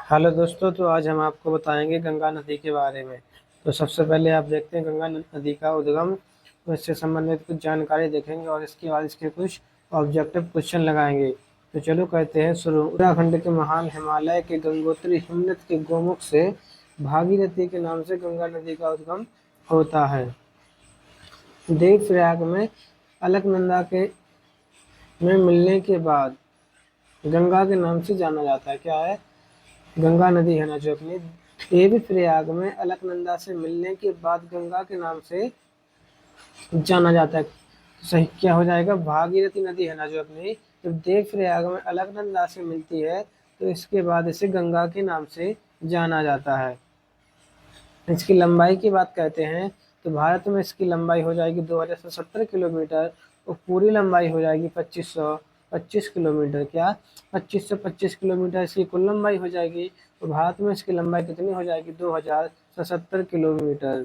Hello दोस्तों, तो आज हम आपको बताएंगे गंगा नदी के बारे में। तो सबसे पहले आप देखते हैं गंगा नदी का उद्गम, तो इससे संबंधित कुछ जानकारी देखेंगे और इसके बाद इसके कुछ ऑब्जेक्टिव क्वेश्चन लगाएंगे। तो चलो कहते हैं शुरू। उत्तराखंड के महान हिमालय के गंगोत्री हिमनद के गोमुख से भागीरथी के नाम से गंगा नदी का उद्गम होता है। देवप्रयाग में अलकनंदा के में मिलने के बाद गंगा के नाम से जाना जाता है। क्या है? गंगा नदी है ना जो अपनी देवप्रयाग में अलकनंदा से मिलने के बाद गंगा के नाम से जाना जाता है। सही क्या हो जाएगा? भागीरथी नदी है ना जो अपनी, जब देवप्रयाग में अलकनंदा से मिलती है तो इसके बाद इसे गंगा के नाम से जाना जाता है। इसकी लंबाई की बात कहते हैं तो भारत में इसकी लंबाई हो जाएगी 2170 किलोमीटर और पूरी लंबाई हो जाएगी 2525 किलोमीटर। क्या 2525 किलोमीटर इसकी कुल लंबाई हो जाएगी। तो भारत में इसकी लंबाई कितनी हो जाएगी? 2077 किलोमीटर।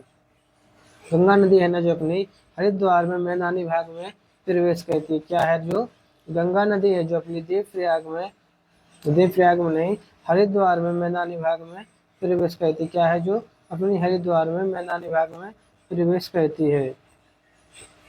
गंगा नदी है ना जो अपनी हरिद्वार में मैदानी भाग में प्रवेश करती है। क्या है? जो गंगा नदी है जो अपनी देवप्रयाग में नहीं, हरिद्वार में मैदानी भाग में प्रवेश करती। क्या है? जो अपनी हरिद्वार में मैदानी भाग में प्रवेश करती है।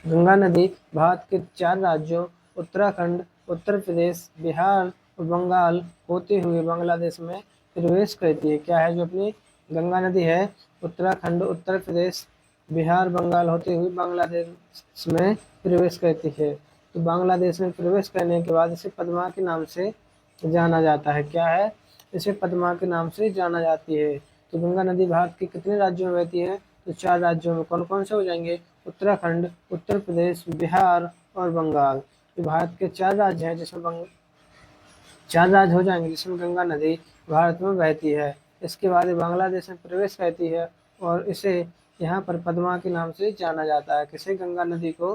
गंगा नदी भारत के 4 राज्यों उत्तराखंड, उत्तर प्रदेश, बिहार और बंगाल होते हुए बांग्लादेश में प्रवेश करती है। क्या है? जो अपनी गंगा नदी है उत्तराखंड, उत्तर प्रदेश, बिहार, बंगाल होते हुए बांग्लादेश में प्रवेश करती है। तो बांग्लादेश में प्रवेश करने के बाद इसे पद्मा के नाम से जाना जाता है। क्या है? इसे पद्मा के नाम से जाना जाती है। तो गंगा नदी भारत के कितने राज्यों में बहती है? तो 4 राज्यों में। कौन कौन से हो जाएंगे? उत्तराखंड, उत्तर प्रदेश, बिहार और बंगाल। ये भारत के 4 राज्य हैं जिसमें 4 राज्य हो जाएंगे जिसमें गंगा नदी भारत में बहती है। इसके बाद ये बांग्लादेश में प्रवेश करती है और इसे यहाँ पर पद्मा के नाम से जाना जाता है। किसे? गंगा नदी को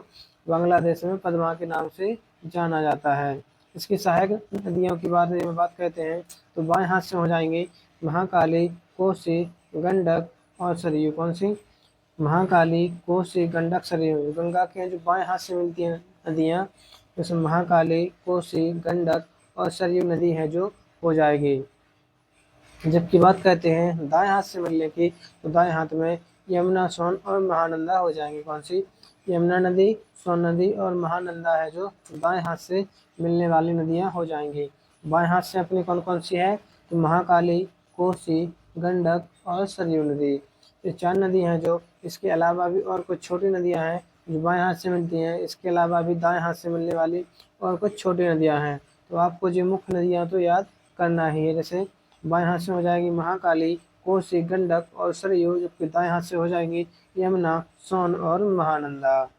बांग्लादेश में पद्मा के नाम से जाना जाता है। इसकी सहायक नदियों की बारे में बात करते हैं तो बाएं हाथ से हो जाएंगी महाकाली, कोसी, गंडक और सरयू। कौन सी? महाकाली, कोसी, गंडक, सरयू। गंगा के जो बाएं हाथ से मिलती हैं नदियाँ, उसमें महाकाली, कोसी, गंडक और सरयू नदी है जो हो जाएगी। जबकि बात करते हैं दाएं हाथ से मिलने की तो दाएं हाथ में यमुना, सोन और महानंदा हो जाएंगी। कौन सी? यमुना नदी, सोन नदी और महानंदा है जो दाएं हाथ से मिलने वाली नदियां हो जाएंगी। बाएं हाथ से अपनी कौन कौन सी है? तो महाकाली, कोसी, गंडक और सरयू नदी। ये 4 नदी हैं जो इसके अलावा भी और कुछ छोटी नदियां हैं जो बाएं हाथ से मिलती हैं। इसके अलावा भी दाएं हाथ से मिलने वाली और कुछ छोटी नदियां हैं। तो आपको जो मुख्य नदियां तो याद करना ही है। जैसे बाएं हाथ से हो जाएगी महाकाली, कोसी, गंडक और सरयू, जबकि दाएं हाथ से हो जाएंगी यमुना, सोन और महानंदा।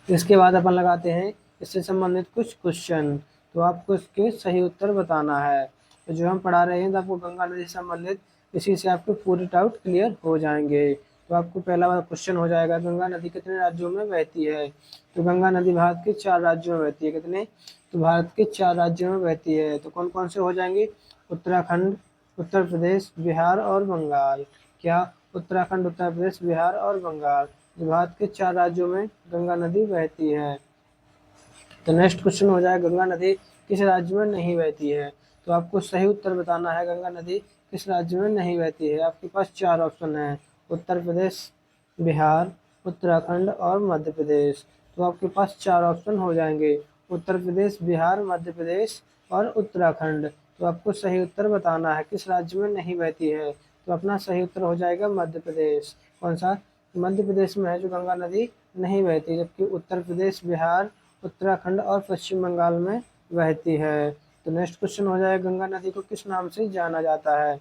इसके बाद अपन लगाते हैं इससे संबंधित कुछ क्वेश्चन। तो आपको इसके सही उत्तर बताना है। तो जो हम पढ़ा रहे हैं तो आपको गंगा नदी से संबंधित इसी से आपके पूरे डाउट क्लियर हो जाएंगे। तो आपको पहला वाला क्वेश्चन हो जाएगा गंगा नदी कितने राज्यों में बहती है? तो गंगा नदी भारत के 4 राज्यों में बहती है। कितने? तो भारत के 4 राज्यों में बहती है। तो कौन कौन से हो जाएंगे? उत्तराखंड, उत्तर प्रदेश, बिहार और बंगाल। क्या? उत्तराखंड, उत्तर प्रदेश, बिहार और बंगाल जो भारत के 4 राज्यों में गंगा नदी बहती है। तो नेक्स्ट क्वेश्चन हो जाएगा गंगा नदी किस राज्य में नहीं बहती है? तो आपको सही उत्तर बताना है गंगा नदी किस राज्य में नहीं बहती है। आपके पास 4 ऑप्शन है उत्तर प्रदेश, बिहार, उत्तराखंड और मध्य प्रदेश। तो आपके पास 4 ऑप्शन हो जाएंगे उत्तर प्रदेश, बिहार, मध्य प्रदेश और उत्तराखंड। तो आपको सही उत्तर बताना है किस राज्य में नहीं बहती है। तो अपना सही उत्तर हो जाएगा मध्य प्रदेश। कौन सा? मध्य प्रदेश में है जो गंगा नदी नहीं बहती, जबकि उत्तर प्रदेश, बिहार, उत्तराखंड और पश्चिम बंगाल में बहती है। तो नेक्स्ट क्वेश्चन हो जाएगा गंगा नदी को किस नाम से जाना जाता है?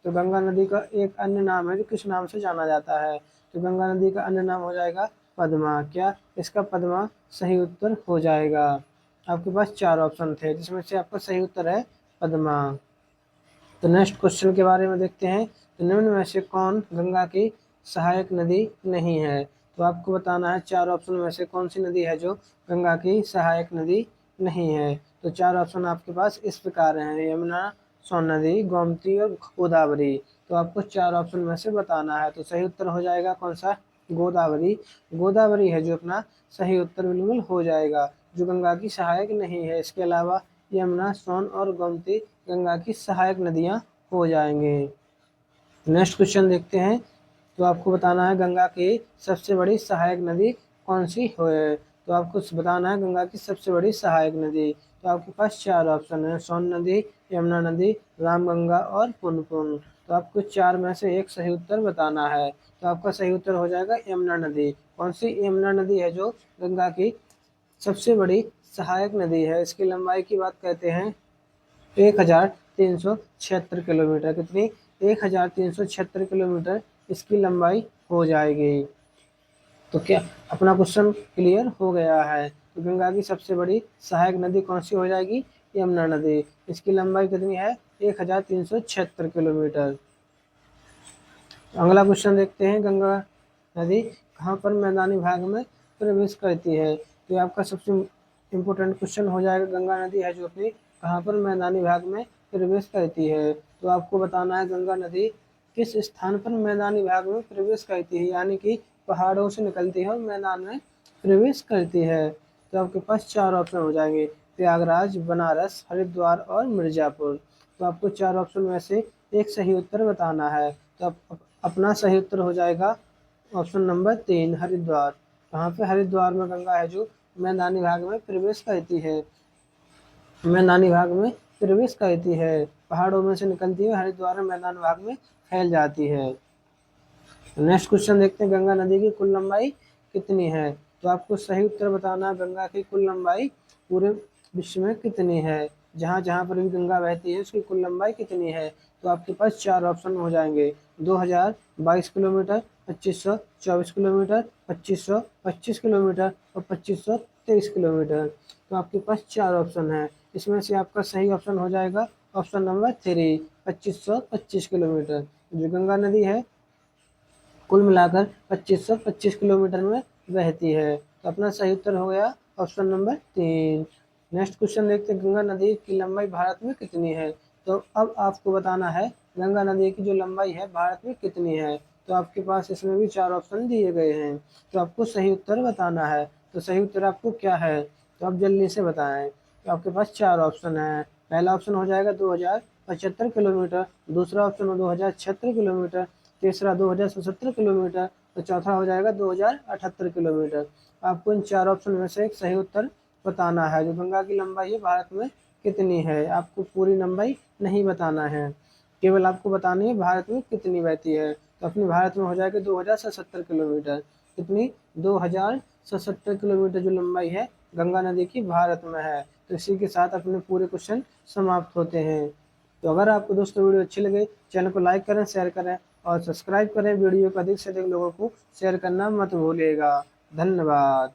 तो गंगा नदी का एक अन्य नाम है जो किस नाम से जाना जाता है? तो गंगा नदी का अन्य नाम हो जाएगा पद्मा। क्या? इसका पद्मा सही उत्तर हो जाएगा। आपके पास 4 ऑप्शन थे जिसमें से आपका सही उत्तर है पद्मा। तो नेक्स्ट क्वेश्चन के बारे में देखते हैं। तो निम्न में से कौन गंगा की सहायक नदी नहीं है? तो आपको बताना है 4 ऑप्शन में से कौन सी नदी है जो गंगा की सहायक नदी नहीं है। तो 4 ऑप्शन आपके पास इस प्रकार हैं यमुना, सोन नदी, गोमती और गोदावरी। तो आपको 4 ऑप्शन में से बताना है। तो सही उत्तर हो जाएगा कौन सा? गोदावरी। गोदावरी है जो अपना सही उत्तर बिल्कुल हो जाएगा जो गंगा की सहायक नहीं है। इसके अलावा यमुना, सोन और गोमती गंगा की सहायक नदियाँ हो जाएंगे। नेक्स्ट क्वेश्चन देखते हैं। तो आपको बताना है गंगा की सबसे बड़ी सहायक नदी कौन सी है। तो आपको बताना है गंगा की सबसे बड़ी सहायक नदी। तो आपके पास चार ऑप्शन है, सोन नदी, यमुना नदी, रामगंगा और पुनपुन। तो आपको चार में से एक सही उत्तर बताना है। तो आपका सही उत्तर हो जाएगा यमुना नदी। कौन सी यमुना नदी है जो गंगा की सबसे बड़ी सहायक नदी है। इसकी लंबाई की बात कहते हैं 1376 किलोमीटर। कितनी? 1376 किलोमीटर इसकी लंबाई हो जाएगी। तो क्या अपना क्वेश्चन क्लियर हो गया है। तो गंगा की सबसे बड़ी सहायक नदी कौन सी हो जाएगी? यमुना नदी। इसकी लंबाई कितनी है? 1376 किलोमीटर। अगला क्वेश्चन देखते हैं। गंगा नदी कहाँ पर मैदानी भाग में प्रवेश करती है। तो ये आपका सबसे इम्पोर्टेंट क्वेश्चन हो जाएगा। गंगा नदी है जो अपनी कहाँ पर मैदानी भाग में प्रवेश करती है। तो आपको बताना है गंगा नदी किस स्थान पर मैदानी भाग में प्रवेश करती है, यानी कि पहाड़ों से निकलती है और मैदान में प्रवेश करती है। तो आपके पास चार ऑप्शन हो जाएंगे, प्रयागराज, बनारस, हरिद्वार और मिर्जापुर। तो आपको चार ऑप्शन में से एक सही उत्तर बताना है। तो अपना सही उत्तर हो जाएगा ऑप्शन नंबर 3, हरिद्वार। कहाँ पे? हरिद्वार में गंगा है जो मैदानी भाग में प्रवेश करती है। मैदानी भाग में प्रवेश करती है, पहाड़ों में से निकलती है, हरिद्वार में मैदान भाग में फैल जाती है। नेक्स्ट क्वेश्चन देखते हैं। गंगा नदी की कुल लंबाई कितनी है। तो आपको सही उत्तर बताना है गंगा की कुल लंबाई पूरे विश्व में कितनी है। जहाँ जहाँ पर भी गंगा बहती है उसकी कुल लंबाई कितनी है। तो आपके पास चार ऑप्शन हो जाएंगे, 2022 किलोमीटर, 2524 किलोमीटर, 2525 किलोमीटर और 2523 किलोमीटर। तो आपके पास चार ऑप्शन है। इसमें से आपका सही ऑप्शन हो जाएगा ऑप्शन नंबर 3, 2525 किलोमीटर। जो गंगा नदी है कुल मिलाकर 2525 किलोमीटर में बहती है। तो अपना सही उत्तर हो गया ऑप्शन नंबर 3। नेक्स्ट क्वेश्चन देखते हैं। गंगा नदी की लंबाई भारत में कितनी है। तो अब आपको बताना है गंगा नदी की जो लंबाई है भारत में कितनी है। तो आपके पास इसमें भी चार ऑप्शन दिए गए हैं। तो आपको सही उत्तर बताना है। तो सही उत्तर आपको क्या है, तो आप जल्दी से बताएं। तो आपके पास चार ऑप्शन है। पहला ऑप्शन हो जाएगा 2075 किलोमीटर, दूसरा ऑप्शन हो 2076 किलोमीटर, तीसरा 2077 किलोमीटर और चौथा हो जाएगा 2078 किलोमीटर। आपको इन चार ऑप्शन में से एक सही उत्तर बताना है। जो गंगा की लंबाई है भारत में कितनी है, आपको पूरी लंबाई नहीं बताना है, केवल आपको बतानी है भारत में कितनी बहती है। तो अपनी भारत में हो जाएगा 2077 किलोमीटर। कितनी? 2077 किलोमीटर जो लंबाई है गंगा नदी की भारत में है। तो इसी के साथ अपने पूरे क्वेश्चन समाप्त होते हैं। तो अगर आपको दोस्तों वीडियो अच्छी लगे चैनल को लाइक करें, शेयर करें और सब्सक्राइब करें। वीडियो को अधिक से अधिक लोगों को शेयर करना मत भूलिएगा। धन्यवाद।